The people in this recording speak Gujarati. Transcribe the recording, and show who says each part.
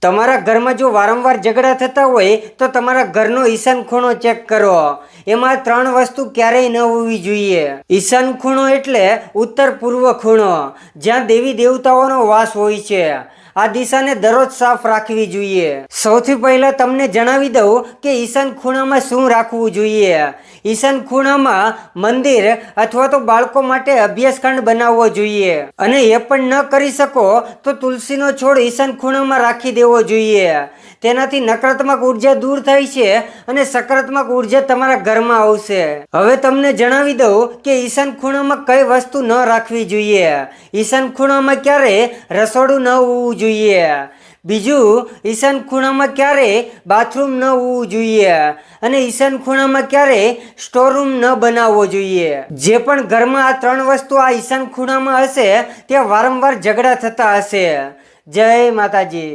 Speaker 1: તમારા ઘરમાં જો વારંવાર ઝઘડા થતા હોય તો તમારા ઘરનો ઈશાન ખૂણો ચેક કરો. એમાં 3 વસ્તુ ક્યારેય ન હોવી જોઈએ. ઈશાન ખૂણો એટલે ઉત્તર પૂર્વ ખૂણો, જ્યાં દેવી દેવતાઓનો વાસ હોય છે. આ દિશાને દરરોજ સાફ રાખવી જોઈએ. સૌથી પહેલા તમને જણાવી દઉં કે ઈશાન ખૂણામાં શું રાખવું જોઈએ. ઈશાન ખૂણામાં મંદિર અથવા તો બાળકો માટે અભ્યાસખંડ બનાવવો જોઈએ. અને એ પણ ન કરી શકો તો તુલસીનો છોડ ઈશાન ખૂણામાં રાખી દેવો જોઈએ. તેનાથી નકારાત્મક ઉર્જા દૂર થાય છે અને સકારાત્મક ઉર્જા તમારા ઘરમાં આવશે. હવે તમને જણાવી દઉં કે ઈશાન ખૂણામાં કઈ વસ્તુ ન રાખવી જોઈએ. ઈશાન ખૂણામાં ક્યારે રસોડું ન હોવું જોઈએ. બીજું, ઈશાન ખૂણામાં ક્યારે બાથરૂમ ન હોવું જોઈએ. અને ઈશાન ખૂણામાં ક્યારે સ્ટોરરૂમ ન બનાવવો જોઈએ. જે પણ ઘરમાં આ 3 વસ્તુ આ ઈશાન ખૂણામાં હશે ત્યાં વારંવાર ઝઘડા થતા હશે. જય માતાજી.